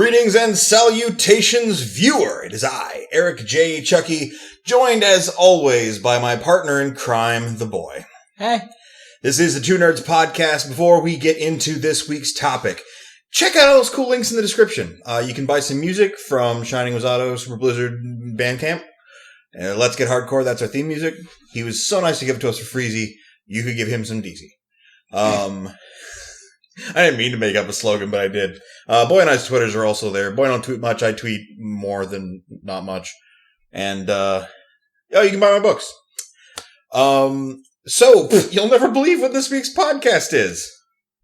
Greetings and salutations, viewer. It is I, Eric J. Chucci, joined as always by my partner in crime, the boy. Hey. This is the Two Nerds Podcast. Before we get into this week's topic, check out all those cool links in the description. You can buy some music from Shining Wasato, Super Blizzard, Bandcamp. Let's Get Hardcore, that's our theme music. He was so nice to give it to us for freezy. You could give him some Deezy. I didn't mean to make up a slogan, but I did. Boy and I's Twitters are also there. Boy don't tweet much. I tweet more than not much. And, you can buy my books. So, you'll never believe what this week's podcast is.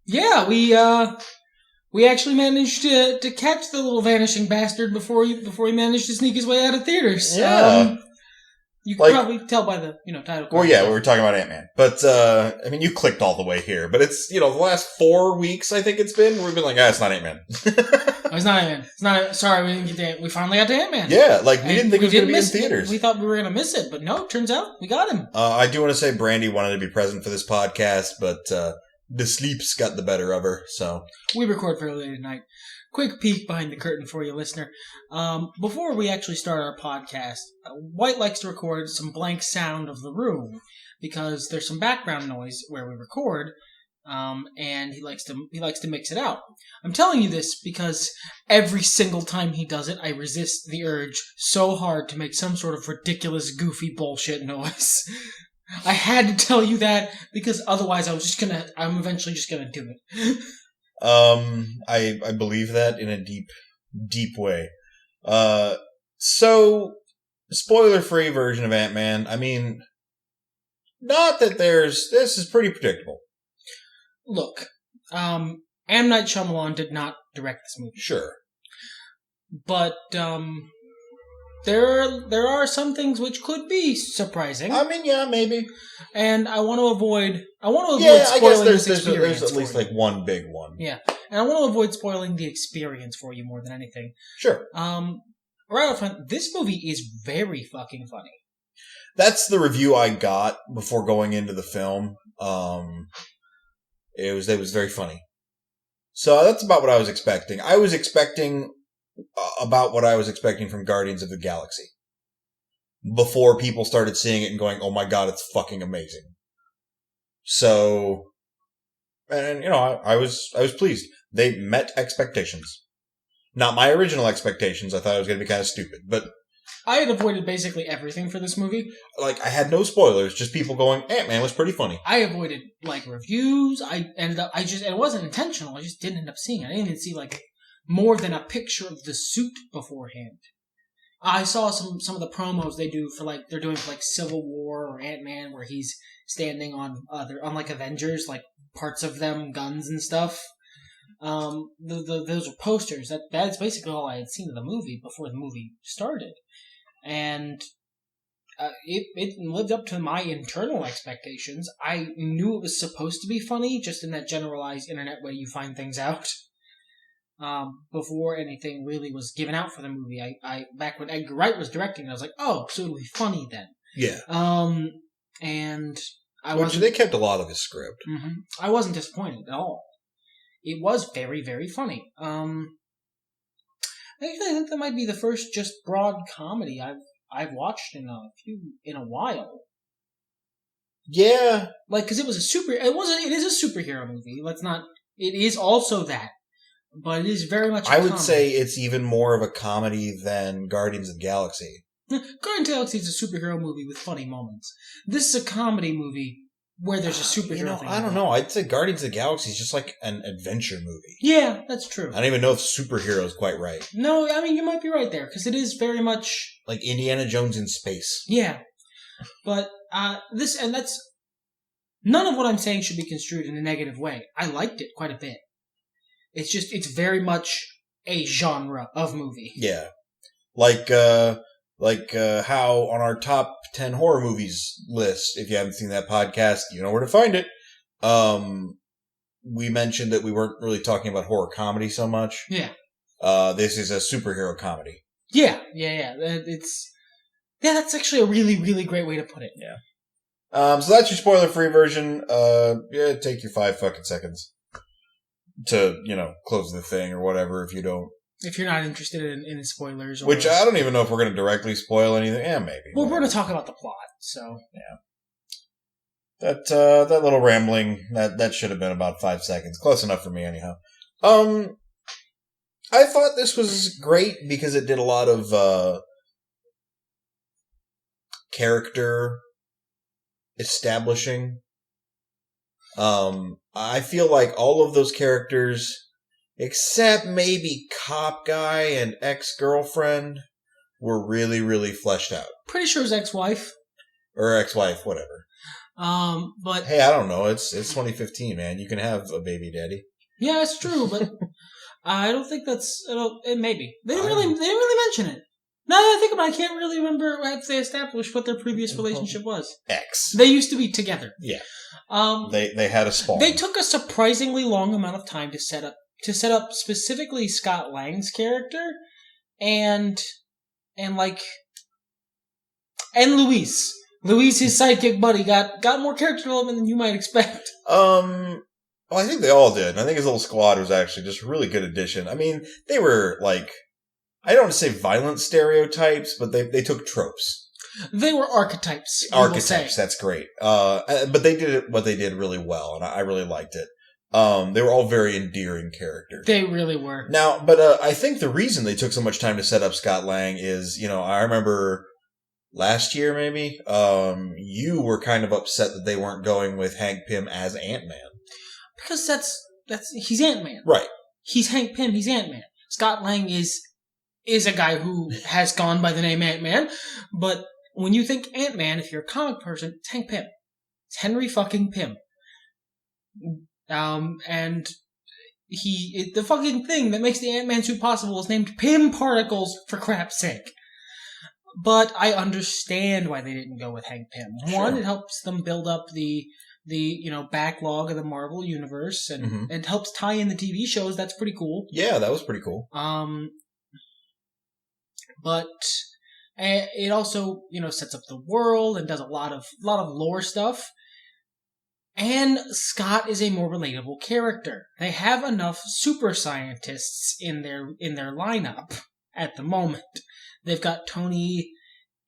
Yeah, we actually managed to catch the little vanishing bastard before he managed to sneak his way out of theaters. Yeah. You can probably tell by the, title card. Well, yeah, we were talking about Ant-Man. But, you clicked all the way here. But it's, the last 4 weeks, I think it's been, we've been like, it's not Ant-Man. It's not Ant-Man. Sorry, we didn't get we finally got to Ant-Man. Yeah, we didn't think it was going to be in theaters. We thought we were going to miss it, but no, turns out we got him. I do want to say Brandy wanted to be present for this podcast, but, the sleeps got the better of her, so. We record fairly late at night. Quick peek behind the curtain for you, listener. Before we actually start our podcast, White likes to record some blank sound of the room because there's some background noise where we record, and he likes to mix it out. I'm telling you this because every single time he does it, I resist the urge so hard to make some sort of ridiculous, goofy bullshit noise. I had to tell you that because otherwise I'm eventually just gonna do it. I believe that in a deep way. So, spoiler-free version of Ant-Man. Not that this is pretty predictable. Look, M. Night Shyamalan did not direct this movie. Sure. But, there are some things which could be surprising. Yeah, maybe. And I want to avoid spoiling this experience. There's at least one big one. Yeah. And I want to avoid spoiling the experience for you more than anything. Sure. Right up front, this movie is very fucking funny. That's the review I got before going into the film. It was very funny. So that's about what I was expecting. I was expecting about what I was expecting from Guardians of the Galaxy. Before people started seeing it and going, oh my god, it's fucking amazing. So, and I was pleased. They met expectations. Not my original expectations. I thought it was going to be kind of stupid, but I had avoided basically everything for this movie. I had no spoilers, just people going, Ant-Man was pretty funny. I avoided, reviews. It wasn't intentional. I just didn't end up seeing it. I didn't even see, more than a picture of the suit beforehand. I saw some of the promos they do they're doing for Civil War or Ant-Man where he's standing on Avengers, parts of them, guns and stuff. Those are posters. That's basically all I had seen of the movie before the movie started. And it lived up to my internal expectations. I knew it was supposed to be funny, just in that generalized internet way you find things out. Before anything really was given out for the movie. I back when Edgar Wright was directing, I was like, oh, so it'll be funny then. Yeah. And they kept a lot of his script. Mm-hmm. I wasn't disappointed at all. It was very, very funny. I think that might be the first just broad comedy I've watched in a while. Yeah. Because it is a superhero movie. It is also that. But it is very much I would say it's even more of a comedy than Guardians of the Galaxy. Guardians of the Galaxy is a superhero movie with funny moments. This is a comedy movie where there's a superhero thing. I don't know. I'd say Guardians of the Galaxy is just like an adventure movie. Yeah, that's true. I don't even know if superhero is quite right. No, you might be right there, because it is very much like Indiana Jones in space. Yeah. But that's none of what I'm saying should be construed in a negative way. I liked it quite a bit. It's very much a genre of movie. Yeah. Like how on our top 10 horror movies list, if you haven't seen that podcast, you know where to find it. We mentioned that we weren't really talking about horror comedy so much. Yeah. This is a superhero comedy. Yeah. That's actually a really, really great way to put it. Yeah. So that's your spoiler-free version. Take your 5 fucking seconds to, close the thing or whatever if you don't If you're not interested in spoilers. Which I don't even know if we're going to directly spoil anything. Yeah, maybe. Well, we're going to talk about the plot, so. Yeah. That little rambling, that should have been about 5 seconds. Close enough for me, anyhow. I thought this was great because it did a lot of character establishing. I feel like all of those characters, except maybe Cop Guy and ex-girlfriend, were really, really fleshed out. Pretty sure his ex-wife. Or ex-wife, whatever. But hey, I don't know. It's 2015, man. You can have a baby daddy. Yeah, it's true, but I don't think that's. Maybe they didn't really mention it. Now that I think about it, I can't really remember if they established what their previous relationship was. Ex. They used to be together. Yeah. They had a spawn. They took a surprisingly long amount of time to set up specifically Scott Lang's character and Luis. Luis, his sidekick buddy, got more character development than you might expect. Well, I think they all did. I think his little squad was actually just a really good addition. I mean, they were like, I don't want to say violent stereotypes, but they took tropes. They were archetypes. Archetypes, that's great. But they did what they did really well, and I really liked it. They were all very endearing characters. They really were. Now, but I think the reason they took so much time to set up Scott Lang is, I remember last year, maybe, you were kind of upset that they weren't going with Hank Pym as Ant-Man. Because he's Ant-Man. Right. He's Hank Pym, he's Ant-Man. Scott Lang is a guy who has gone by the name Ant-Man, but when you think Ant-Man, if you're a comic person, it's Hank Pym. It's Henry fucking Pym. And the fucking thing that makes the Ant-Man suit possible is named Pym Particles, for crap's sake. But I understand why they didn't go with Hank Pym. One, Sure. It helps them build up the backlog of the Marvel universe, and it helps tie in the TV shows. That's pretty cool. Yeah, that was pretty cool. But it also sets up the world and does a lot of lore stuff. And Scott is a more relatable character. They have enough super scientists in their lineup at the moment. They've got Tony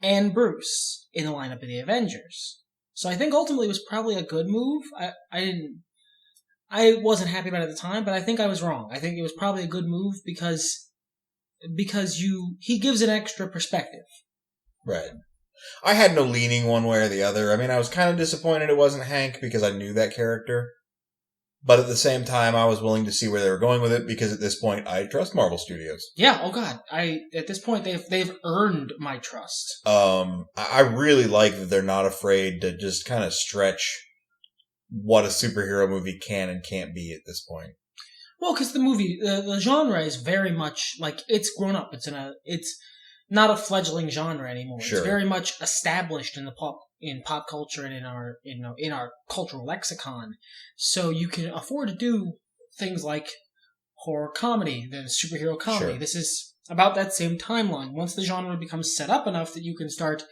and Bruce in the lineup of the Avengers. So I think ultimately it was probably a good move. I wasn't happy about it at the time, but I think I was wrong. I think it was probably a good move because he gives an extra perspective. Right. I had no leaning one way or the other. I mean, I was kind of disappointed it wasn't Hank because I knew that character. But at the same time, I was willing to see where they were going with it because at this point, I trust Marvel Studios. Yeah, oh god. At this point, they've earned my trust. I really like that they're not afraid to just kind of stretch what a superhero movie can and can't be at this point. Well, because the movie, the genre is very much like it's grown up. It's not a fledgling genre anymore. Sure. It's very much established in pop culture and in our cultural lexicon. So you can afford to do things like horror comedy, then superhero comedy. Sure. This is about that same timeline. Once the genre becomes set up enough that you can start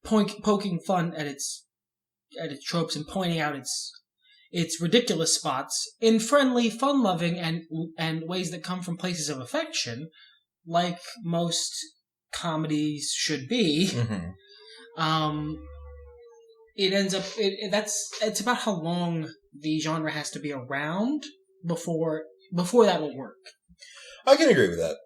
poking fun at its tropes and pointing out its ridiculous spots in friendly, fun-loving, and ways that come from places of affection, like most comedies should be. Mm-hmm. It ends up it's about how long the genre has to be around before that will work. I can agree with that.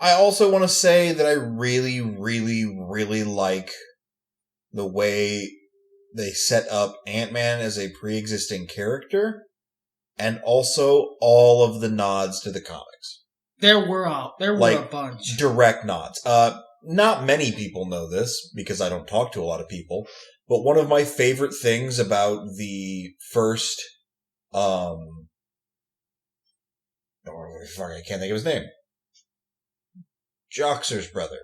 I also want to say that I really, really, really like the way they set up Ant-Man as a pre-existing character, and also all of the nods to the comics. There were a bunch. Direct nods. Not many people know this, because I don't talk to a lot of people, but one of my favorite things about the first, I can't think of his name. Joxer's brother.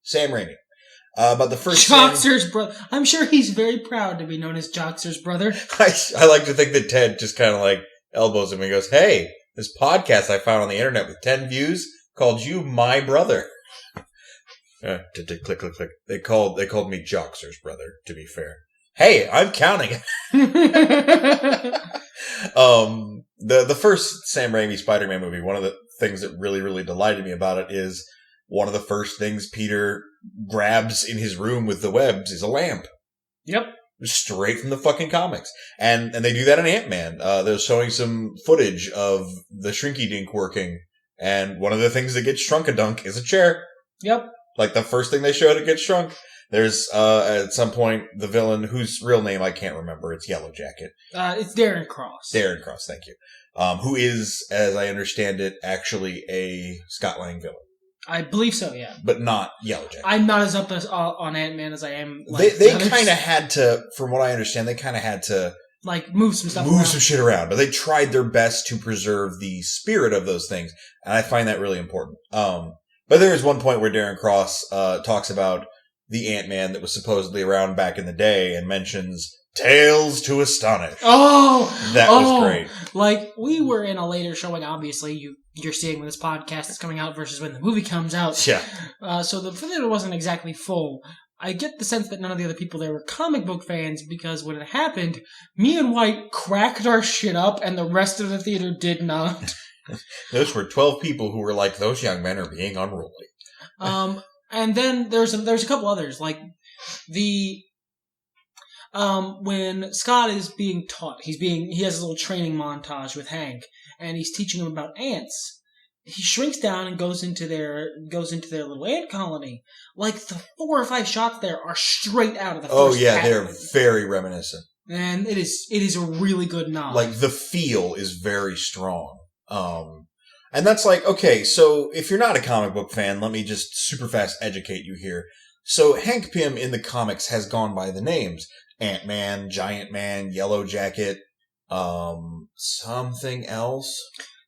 Sam Raimi. But the first Joxer's brother. I'm sure he's very proud to be known as Joxer's brother. I like to think that Ted just kind of like elbows him and goes, "Hey, this podcast I found on the internet with 10 views called you my brother." Click, click, click. They called me Joxer's brother, to be fair. Hey, I'm counting. The first Sam Raimi Spider-Man movie, one of the things that really, really delighted me about it is one of the first things Peter grabs in his room with the webs is a lamp. Yep. Straight from the fucking comics. And they do that in Ant-Man. They're showing some footage of the Shrinky Dink working, and one of the things that gets shrunk-a-dunk is a chair. Yep. Like the first thing they showed it gets shrunk. There's, at some point, the villain, whose real name I can't remember, it's Yellow Jacket. It's Darren Cross. Darren Cross, thank you. Who is, as I understand it, actually a Scott Lang villain. I believe so, yeah. But not Yellow Jacket. I'm not as up on Ant-Man as I am. Like, they kind of had to, from what I understand, they kind of had to like move some stuff some shit around. But they tried their best to preserve the spirit of those things. And I find that really important. But there is one point where Darren Cross talks about the Ant-Man that was supposedly around back in the day and mentions Tales to Astonish. Oh! That was great. Like, we were in a later showing, obviously. You're seeing when this podcast is coming out versus when the movie comes out. Yeah. So the theater wasn't exactly full. I get the sense that none of the other people there were comic book fans because when it happened, me and White cracked our shit up and the rest of the theater did not. Those were 12 people who were like, those young men are being unruly. And then there's a couple others, like when Scott is being taught, he has a little training montage with Hank, and he's teaching him about ants. He shrinks down and goes into their little ant colony. Like the 4 or 5 shots there are straight out of the first Batman. Batman. They're very reminiscent. And it is a really good nod. Like the feel is very strong. And that's like, okay, so if you're not a comic book fan, let me just super fast educate you here. So Hank Pym in the comics has gone by the names Ant-Man, Giant Man, Yellow Jacket, something else.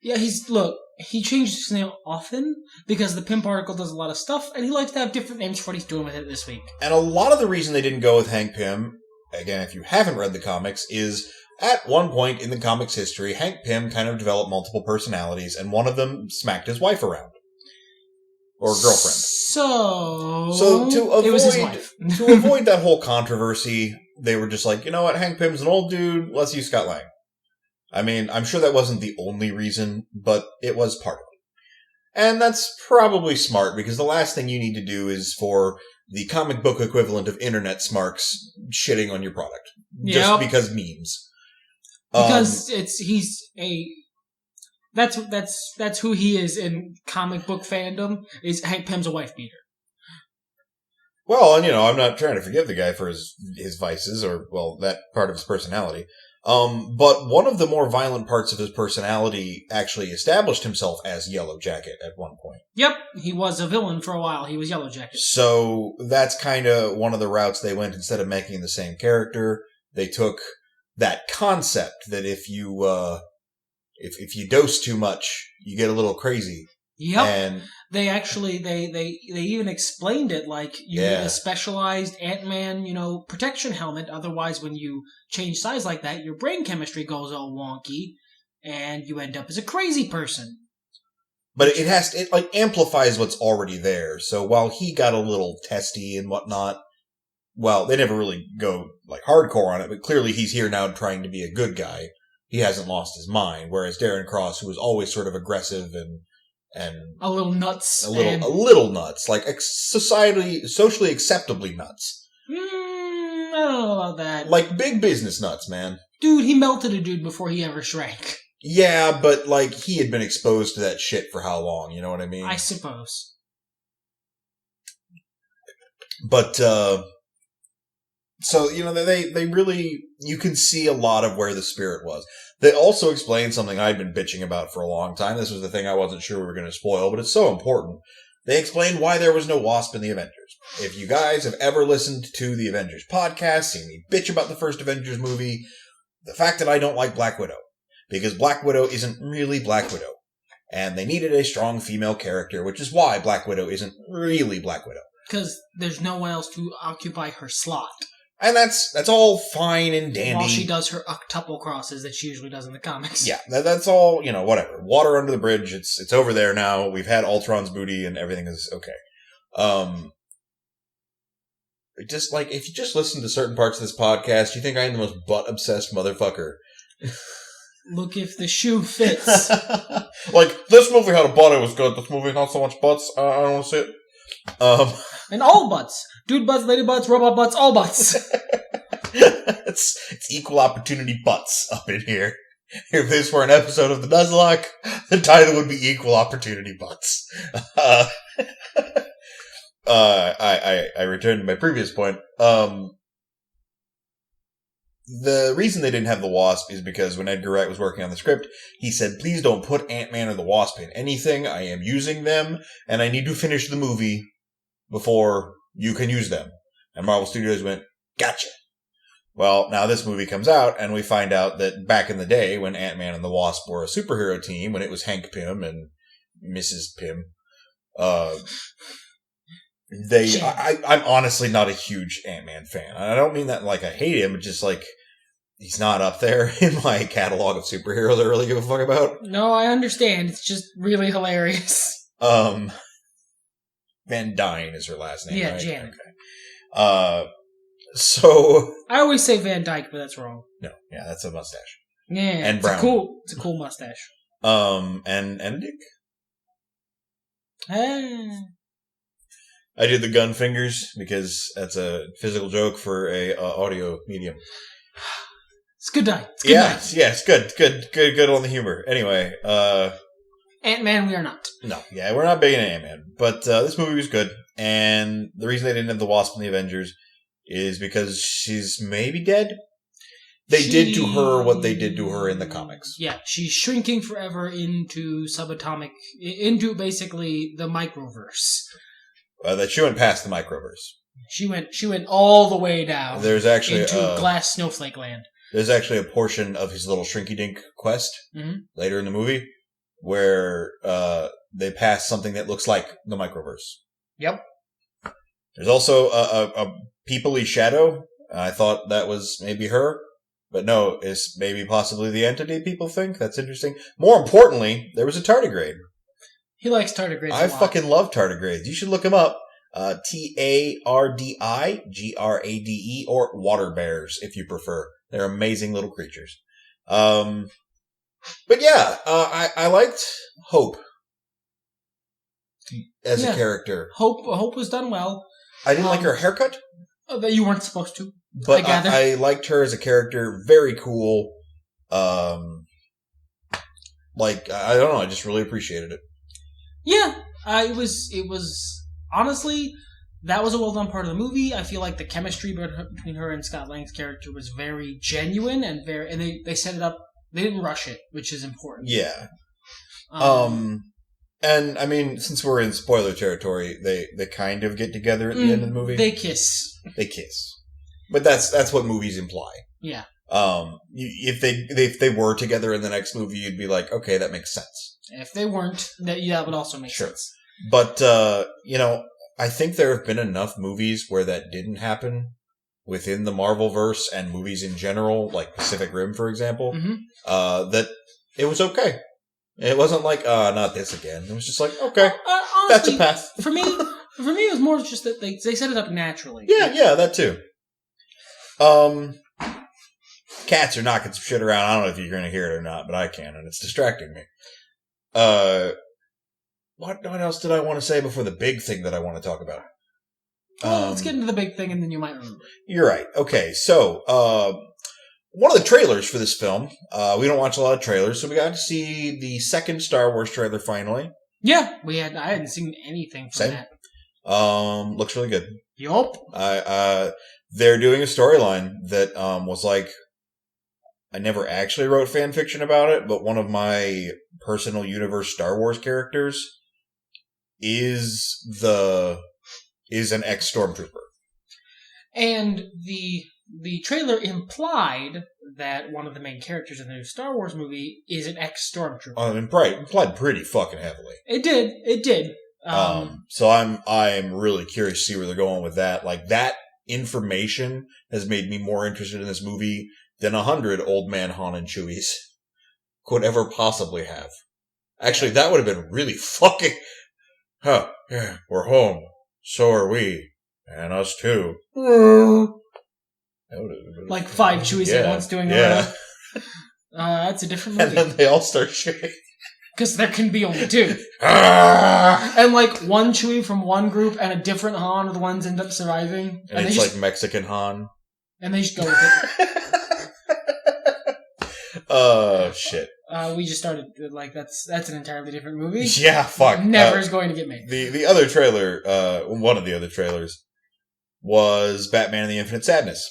Yeah, he changes his name often because the Pimp article does a lot of stuff, and he likes to have different names for what he's doing with it this week. And a lot of the reason they didn't go with Hank Pym, again, if you haven't read the comics, is at one point in the comics history, Hank Pym kind of developed multiple personalities, and one of them smacked his wife around. Or girlfriend. So to it was his wife. To avoid that whole controversy, they were just like, you know what, Hank Pym's an old dude, let's use Scott Lang. I mean, I'm sure that wasn't the only reason, but it was part of it. And that's probably smart, because the last thing you need to do is for the comic book equivalent of internet smarks shitting on your product. Just because memes. Because that's who he is in comic book fandom, is Hank Pym's a wife beater. Well, and I'm not trying to forgive the guy for his vices, or, well, that part of his personality. But one of the more violent parts of his personality actually established himself as Yellow Jacket at one point. Yep, he was a villain for a while. He was Yellow Jacket. So that's kind of one of the routes they went. Instead of making the same character, they took that concept that if you dose too much, you get a little crazy. Yep. And they actually they even explained it like you need a specialized Ant-Man, protection helmet. Otherwise, when you change size like that, your brain chemistry goes all wonky, and you end up as a crazy person. But it amplifies what's already there. So while he got a little testy and whatnot, well, they never really go like hardcore on it. But clearly, he's here now trying to be a good guy. He hasn't lost his mind. Whereas Darren Cross, who was always sort of aggressive and a little nuts, a little nuts, like socially acceptably nuts. I don't know about that. Like big business nuts, man. Dude, he melted a dude before he ever shrank. Yeah, but like he had been exposed to that shit for how long? You know what I mean? I suppose. But so they really, you can see a lot of where the spirit was. They also explained something I'd been bitching about for a long time. This was the thing I wasn't sure we were going to spoil, but it's so important. They explained why there was no Wasp in the Avengers. If you guys have ever listened to the Avengers podcast, seen me bitch about the first Avengers movie, the fact that I don't like Black Widow. Because Black Widow isn't really Black Widow. And they needed a strong female character, which is why Black Widow isn't really Black Widow. Because there's no one else to occupy her slot. And that's all fine and dandy. While she does her octuple crosses that she usually does in the comics. Yeah, that's all, whatever. Water under the bridge, it's over there now. We've had Ultron's booty and everything is okay. just like, if you just listen to certain parts of this podcast, you think I am the most butt-obsessed motherfucker. Look if the shoe fits. Like, this movie had a butt, it was good. This movie not so much butts. I don't want to see it. And all butts. Dude butts, lady butts, robot butts, all butts. It's equal opportunity butts up in here. If this were an episode of the Nuzlocke, the title would be Equal Opportunity Butts. I returned to my previous point. The reason they didn't have the Wasp is because when Edgar Wright was working on the script, he said, please don't put Ant-Man or the Wasp in anything. I am using them, and I need to finish the movie before you can use them. And Marvel Studios went, gotcha. Well, now this movie comes out, and we find out that back in the day, when Ant-Man and the Wasp were a superhero team, when it was Hank Pym and Mrs. Pym, I'm honestly not a huge Ant-Man fan. I don't mean that like I hate him, it's just like, he's not up there in my catalog of superheroes I really give a fuck about. No, I understand. It's just really hilarious. Van Dyne is her last name, yeah, right? Janet. Okay. So I always say Van Dyke, but that's wrong. No, yeah, that's a mustache. Yeah, and it's brown. It's a cool mustache. And Dick. Ah. I did the gun fingers because that's a physical joke for a audio medium. It's good night. It's good night. Yes, good on the humor. Anyway, Ant-Man, we are not. No, yeah, we're not big into Ant-Man, but this movie was good, and the reason they didn't have the Wasp in the Avengers is because she's maybe dead. They did to her what they did to her in the comics. Yeah, she's shrinking forever into subatomic, into basically the microverse. That she went past the microverse. She went all the way down. There's actually into glass snowflake land. There's actually a portion of his little Shrinky Dink quest later in the movie where they pass something that looks like the microverse. Yep. There's also a peoply shadow. I thought that was maybe her, but no, it's maybe possibly the entity people think. That's interesting. More importantly, there was a tardigrade. He likes tardigrades a I lot. fucking love tardigrades. You should look him up. TARDIGRADE or water bears, if you prefer. They're amazing little creatures. But yeah, I liked Hope as a character. Hope was done well. I didn't like her haircut. That you weren't supposed to. But I liked her as a character. Very cool. I don't know. I just really appreciated it. Yeah, it was honestly, that was a well done part of the movie. I feel like the chemistry between her and Scott Lang's character was very genuine and they set it up. They didn't rush it, which is important. Yeah. And I mean, since we're in spoiler territory, they kind of get together at the end of the movie. They kiss. But that's what movies imply. Yeah. If they were together in the next movie, you'd be like, okay, that makes sense. If they weren't, that would also make sense. But I think there have been enough movies where that didn't happen within the Marvel-verse and movies in general, like Pacific Rim, for example, that it was okay. It wasn't like, not this again. It was just like, okay, honestly, that's a path. For me, it was more just that they set it up naturally. Yeah, that too. Cats are knocking some shit around. I don't know if you're going to hear it or not, but I can, and it's distracting me. What else did I want to say before the big thing that I want to talk about? Well, let's get into the big thing, and then you might remember. You're right. Okay, so one of the trailers for this film, we don't watch a lot of trailers, so we got to see the second Star Wars trailer finally. Yeah, I hadn't seen anything from that. Looks really good. Yup. They're doing a storyline that was like, I never actually wrote fan fiction about it, but one of my personal universe Star Wars characters is an ex-stormtrooper. And the trailer implied that one of the main characters in the new Star Wars movie is an ex-stormtrooper. Implied pretty fucking heavily. It did. So I'm really curious to see where they're going with that. Like, that information has made me more interested in this movie than 100 Old Man Han and Chewies could ever possibly have. Actually, that would have been really fucking... yeah, we're home. So are we. And us too. Like 5 Chewies at once doing a that's a different movie. And then they all start shooting. Because there can be only 2. And like one Chewie from one group and a different Han are the ones end up surviving. And it's like Mexican Han. And they just go with it. Oh, shit. We just started, like, that's an entirely different movie. Yeah, fuck. Never is going to get made. The other trailer, one of the other trailers, was Batman and the Infinite Sadness.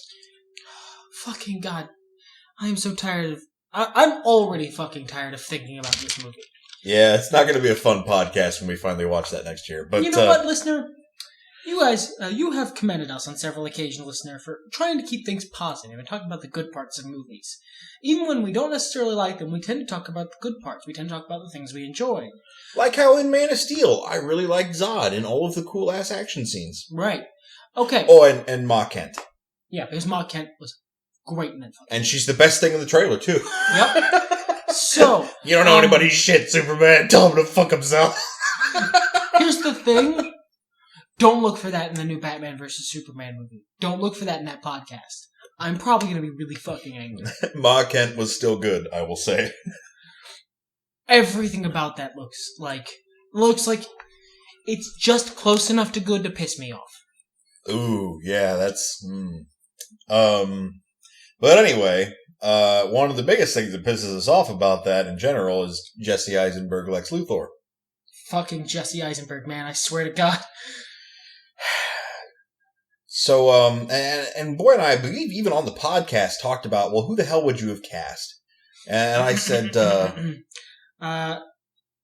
Fucking God. I am so tired of... I'm already fucking tired of thinking about this movie. Yeah, it's not going to be a fun podcast when we finally watch that next year. But you know what, listener? You guys, you have commended us on several occasions, listener, for trying to keep things positive and talk about the good parts of movies. Even when we don't necessarily like them, we tend to talk about the good parts. We tend to talk about the things we enjoy. Like how in Man of Steel, I really liked Zod and all of the cool-ass action scenes. Right. Okay. Oh, and Ma Kent. Yeah, because Ma Kent was great in that film. And she's the best thing in the trailer, too. Yep. So... You don't know anybody's shit, Superman. Tell him to fuck himself. Here's the thing. Don't look for that in the new Batman vs. Superman movie. Don't look for that in that podcast. I'm probably going to be really fucking angry. Ma Kent was still good, I will say. Everything about that looks like it's just close enough to good to piss me off. Ooh, yeah, that's... But anyway, one of the biggest things that pisses us off about that in general is Jesse Eisenberg Lex Luthor. Fucking Jesse Eisenberg, man, I swear to God. So, and Boy and I believe even on the podcast talked about, well, who the hell would you have cast? And I said,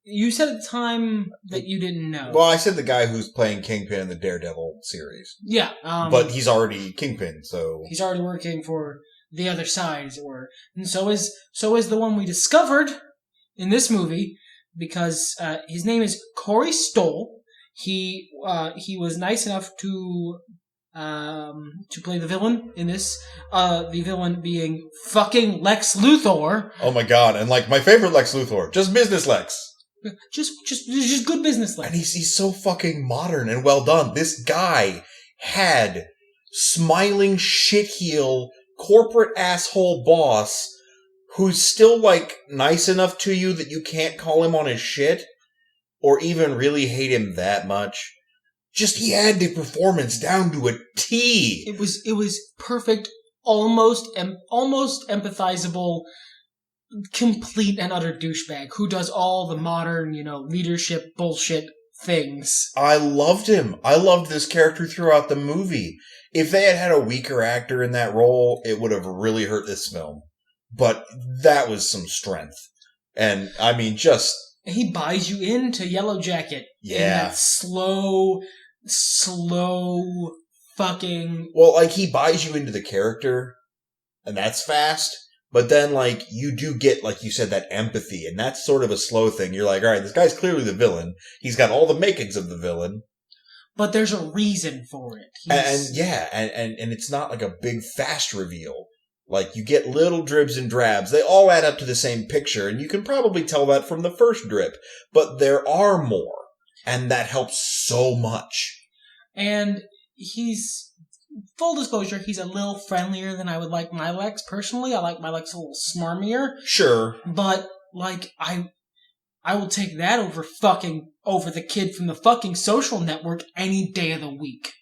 you said at the time that you didn't know. Well, I said the guy who's playing Kingpin in the Daredevil series. Yeah. But he's already Kingpin, so... He's already working for the other side, as it were. And so is the one we discovered in this movie, because his name is Corey Stoll. He was nice enough to play the villain in this. The villain being fucking Lex Luthor. Oh my God! And like my favorite Lex Luthor, just business Lex. Just good business Lex. And he's so fucking modern and well done. This guy had smiling shitheel corporate asshole boss who's still like nice enough to you that you can't call him on his shit or even really hate him that much. Just he had the performance down to a T. It was perfect, almost empathizable, complete and utter douchebag who does all the modern, leadership bullshit things. I loved him. I loved this character throughout the movie. If they had had a weaker actor in that role, it would have really hurt this film. But that was some strength. And I mean, just... He buys you into Yellow Jacket. Yeah. In that slow fucking... Well, like, he buys you into the character, and that's fast. But then, like, you do get, like you said, that empathy, and that's sort of a slow thing. You're like, all right, this guy's clearly the villain. He's got all the makings of the villain. But there's a reason for it. And it's not like a big fast reveal. Like, you get little dribs and drabs. They all add up to the same picture, and you can probably tell that from the first drip. But there are more, and that helps so much. And he's, full disclosure, he's a little friendlier than I would like my Lex. Personally, I like my Lex a little smarmier. Sure. But, like, I will take that over the kid from the fucking Social Network any day of the week.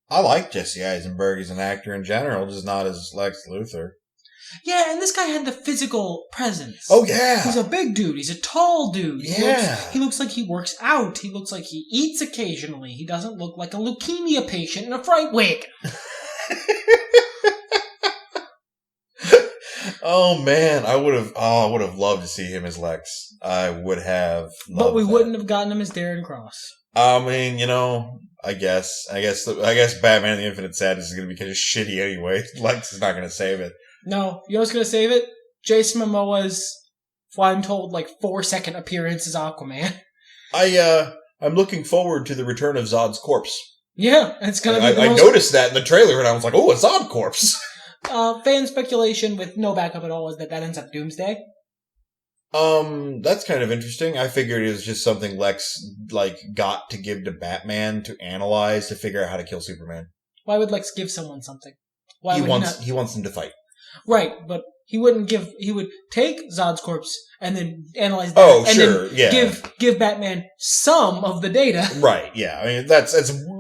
I like Jesse Eisenberg as an actor in general, just not as Lex Luthor. Yeah, and this guy had the physical presence. Oh, yeah. He's a big dude. He's a tall dude. Yeah. He looks like he works out. He looks like he eats occasionally. He doesn't look like a leukemia patient in a fright wig. Oh, man. I would have loved to see him as Lex. I would have loved But we that. wouldn't have gotten him as Darren Cross. I mean, I guess Batman and the Infinite Sadness is going to be kind of shitty anyway. Lex is not going to save it. No, you know what's going to save it? Jason Momoa's, I'm told, 4-second appearance as Aquaman. I'm looking forward to the return of Zod's corpse. Yeah, it's going to be I noticed that in the trailer and I was like, oh, a Zod corpse. Fan speculation with no backup at all is that ends up Doomsday. That's kind of interesting. I figured it was just something Lex, got to give to Batman to analyze to figure out how to kill Superman. Why would Lex give someone something? He wants them to fight. Right, but he would take Zod's corpse and then analyze that then give Batman some of the data. Right, yeah. I mean, that's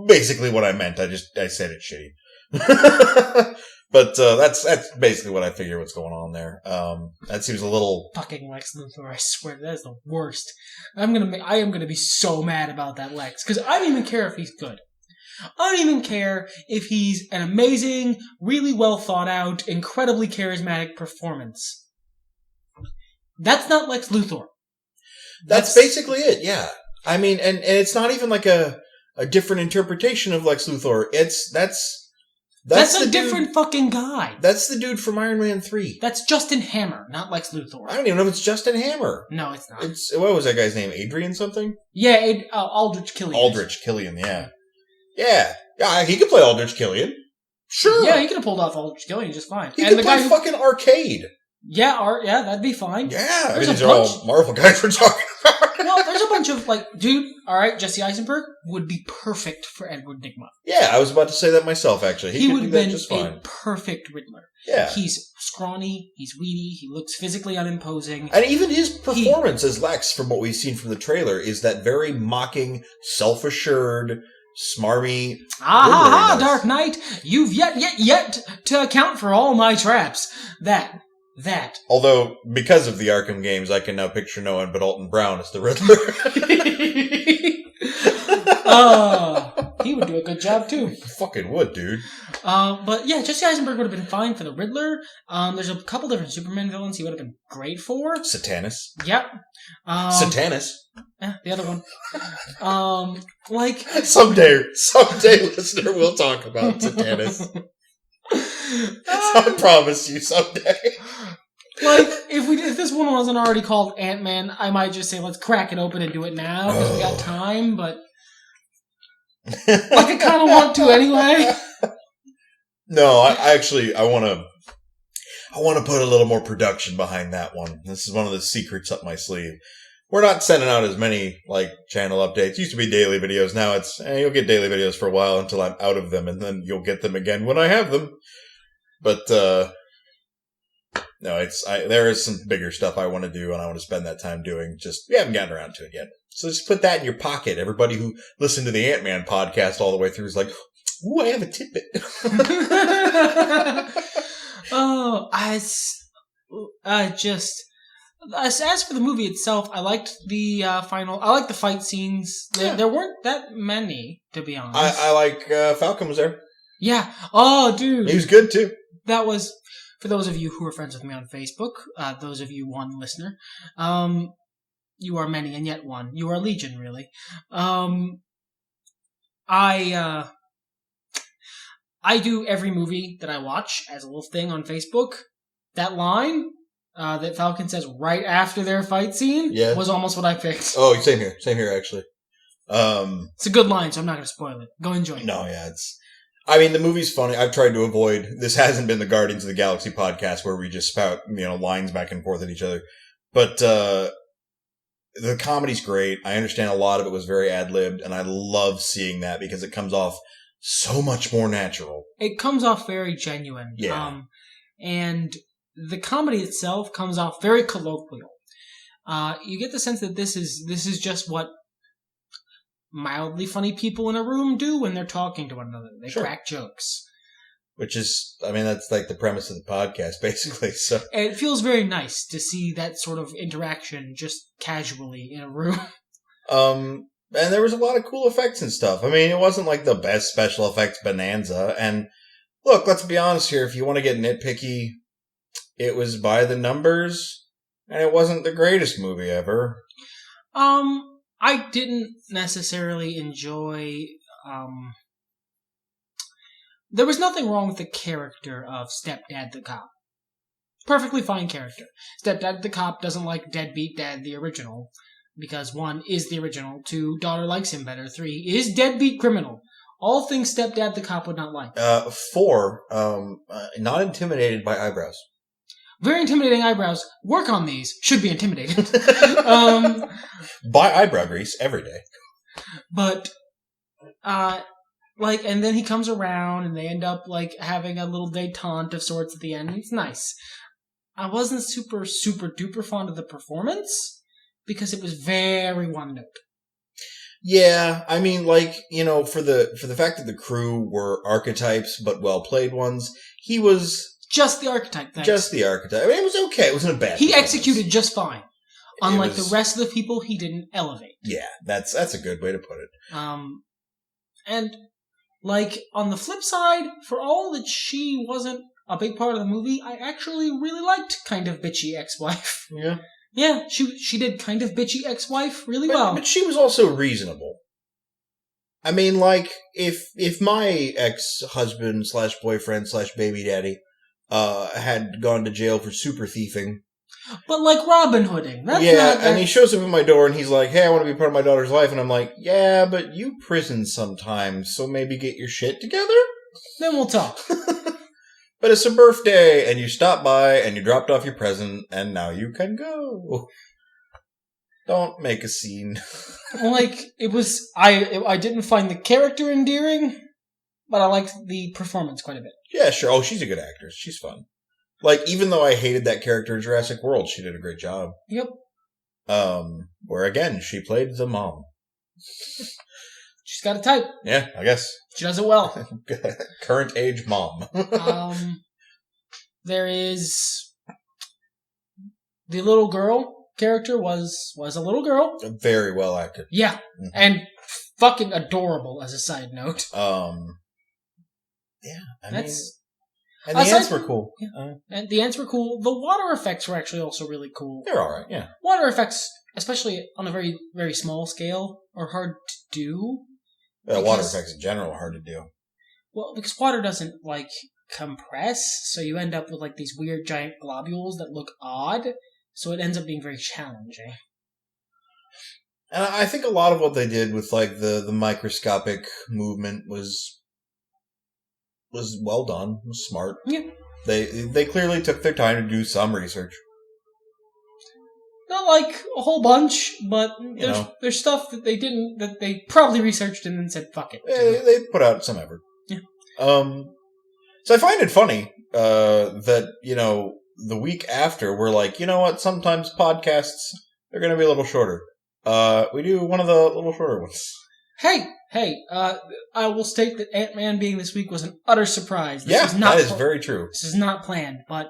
basically what I meant. I said it shitty. But that's basically what I figure what's going on there. That seems a little fucking Lex Luthor. I swear that is the worst. I am gonna be so mad about that Lex because I don't even care if he's good. I don't even care if he's an amazing, really well thought out, incredibly charismatic performance. That's not Lex Luthor. That's basically it. Yeah. I mean, and it's not even like a different interpretation of Lex Luthor. That's a different fucking guy. That's the dude from Iron Man 3. That's Justin Hammer, not Lex Luthor. I don't even know if it's Justin Hammer. No, it's not. What was that guy's name? Adrian something? Yeah, Aldrich Killian. Aldrich Killian, yeah. Yeah, he could play Aldrich Killian. Sure. Yeah, he could have pulled off Aldrich Killian just fine. He could play fucking Arcade. Yeah, that'd be fine. Yeah, these are all Marvel guys we're talking about. Well, there's a bunch of, dude, alright, Jesse Eisenberg would be perfect for Edward Nygma. Yeah, I was about to say that myself, actually. He would have been a perfect Riddler. Yeah. He's scrawny, he's weedy, he looks physically unimposing. And even his performance as Lex, from what we've seen from the trailer, is that very mocking, self-assured, smarmy. Dark Knight, you've yet to account for all my traps. That. Although, because of the Arkham games, I can now picture no one but Alton Brown as the Riddler. He would do a good job too. He fucking would, dude. But yeah, Jesse Eisenberg would have been fine for the Riddler. There's a couple different Superman villains he would have been great for. Satanus. Yep. Satanus. Yeah, the other one. Someday, listener, we'll talk about Satanus. I promise you, someday. If this one wasn't already called Ant-Man, I might just say let's crack it open and do it now because we got time. But I kind of want to anyway. No, I want to put a little more production behind that one. This is one of the secrets up my sleeve. We're not sending out as many channel updates. It used to be daily videos. Now it's you'll get daily videos for a while until I'm out of them, and then you'll get them again when I have them. But no, there is some bigger stuff I want to do, and I want to spend that time doing. Just we haven't gotten around to it yet. So just put that in your pocket. Everybody who listened to the Ant-Man podcast all the way through is like, "Ooh, I have a tidbit." As for the movie itself, I liked the I liked the fight scenes. There weren't that many, to be honest. I like Falcon was there. Yeah. Oh, dude. He was good too. That was, for those of you who are friends with me on Facebook, those of you one listener, you are many and yet one. You are legion, really. I do every movie that I watch as a little thing on Facebook. That line that Falcon says right after their fight scene was almost what I picked. Oh, same here, actually. It's a good line, so I'm not going to spoil it. Go enjoy it. No, yeah, the movie's funny. I've tried to avoid, this hasn't been the Guardians of the Galaxy podcast where we just spout, lines back and forth at each other. But, the comedy's great. I understand a lot of it was very ad-libbed, and I love seeing that because it comes off so much more natural. It comes off very genuine. Yeah. And the comedy itself comes off very colloquial. You get the sense that this is just what mildly funny people in a room do when they're talking to one another. They crack jokes. Which is, that's like the premise of the podcast, basically. So and it feels very nice to see that sort of interaction just casually in a room. And there was a lot of cool effects and stuff. It wasn't like the best special effects bonanza. And look, let's be honest here. If you want to get nitpicky, it was by the numbers, and it wasn't the greatest movie ever. I didn't necessarily enjoy, there was nothing wrong with the character of Stepdad the Cop. Perfectly fine character. Stepdad the Cop doesn't like Deadbeat Dad the original, because 1 is the original, 2, daughter likes him better, 3 is Deadbeat Criminal. All things Stepdad the Cop would not like. 4, not intimidated by eyebrows. Very intimidating eyebrows. Work on these. Should be intimidated. Buy eyebrow grease every day. But, and then he comes around and they end up, having a little detente of sorts at the end. It's nice. I wasn't super, super duper fond of the performance because it was very one note. Yeah, I mean, for the fact that the crew were archetypes but well played ones, he was just the archetype. Thanks. Just the archetype. I mean, it was okay. It wasn't a bad. He executed just fine. Unlike the rest of the people, he didn't elevate. Yeah, that's a good way to put it. And on the flip side, for all that she wasn't a big part of the movie, I actually really liked Kind of Bitchy Ex-Wife. Yeah. Yeah, she did Kind of Bitchy Ex-Wife really well. But she was also reasonable. I mean, if my ex-husband / boyfriend / baby daddy had gone to jail for super thieving. But Robin Hooding. And he shows up at my door and he's like, hey, I want to be part of my daughter's life. And I'm like, yeah, but you prison sometimes, so maybe get your shit together? Then we'll talk. But it's a birthday, and you stopped by, and you dropped off your present, and now you can go. Don't make a scene. It was... I didn't find the character endearing, but I liked the performance quite a bit. Yeah, sure. Oh, she's a good actress. She's fun. Even though I hated that character in Jurassic World, she did a great job. Yep. Where, again, she played the mom. She's got a type. Yeah, I guess. She does it well. Current age mom. There is... The little girl character was a little girl. Very well acted. Yeah. Mm-hmm. And fucking adorable, as a side note. Yeah. And the ants were cool. Yeah. And the ants were cool. The water effects were actually also really cool. They're alright, yeah. Water effects, especially on a very, very small scale, are hard to do. Water effects in general are hard to do. Well, because water doesn't, compress, so you end up with, these weird giant globules that look odd, so it ends up being very challenging. And I think a lot of what they did with, the microscopic movement was well done, was smart. Yeah. They clearly took their time to do some research. Not a whole bunch, but there's stuff that they probably researched and then said, fuck it. They put out some effort. Yeah. So I find it funny, that, the week after we're like, you know what, sometimes podcasts, they're gonna be a little shorter. We do one of the little shorter ones. Hey, I will state that Ant-Man being this week was an utter surprise. That is very true. This is not planned, but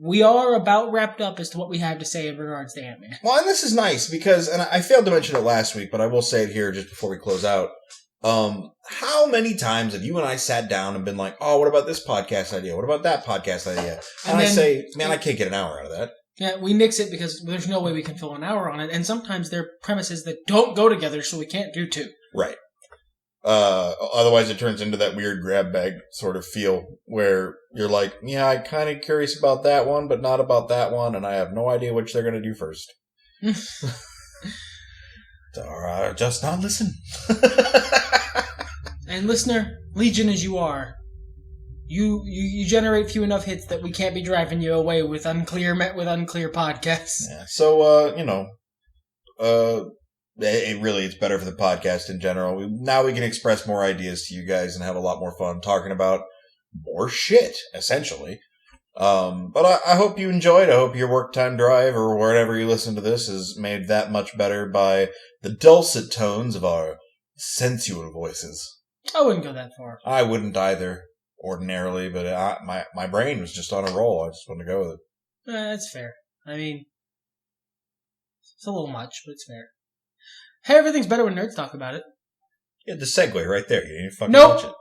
we are about wrapped up as to what we have to say in regards to Ant-Man. Well, and this is nice because, and I failed to mention it last week, but I will say it here just before we close out. How many times have you and I sat down and been like, oh, what about this podcast idea? What about that podcast idea? And I say, man, I can't get an hour out of that. Yeah, we nix it because there's no way we can fill an hour on it. And sometimes they're premises that don't go together, so we can't do two. Right. Otherwise it turns into that weird grab bag sort of feel where you're like, yeah, I'm kind of curious about that one, but not about that one, and I have no idea which they're going to do first. Or just not listen. And listener, legion as you are, you generate few enough hits that we can't be driving you away with unclear podcasts. Yeah. So, it's better for the podcast in general. Now we can express more ideas to you guys and have a lot more fun talking about more shit, essentially. But I hope you enjoyed. I hope your work time drive or wherever you listen to this is made that much better by the dulcet tones of our sensual voices. I wouldn't go that far. I wouldn't either, ordinarily, but my brain was just on a roll. I just wanted to go with it. That's fair. I mean, it's a little much, but it's fair. Hey, everything's better when nerds talk about it. Yeah, the segue right there. You didn't fucking touch it.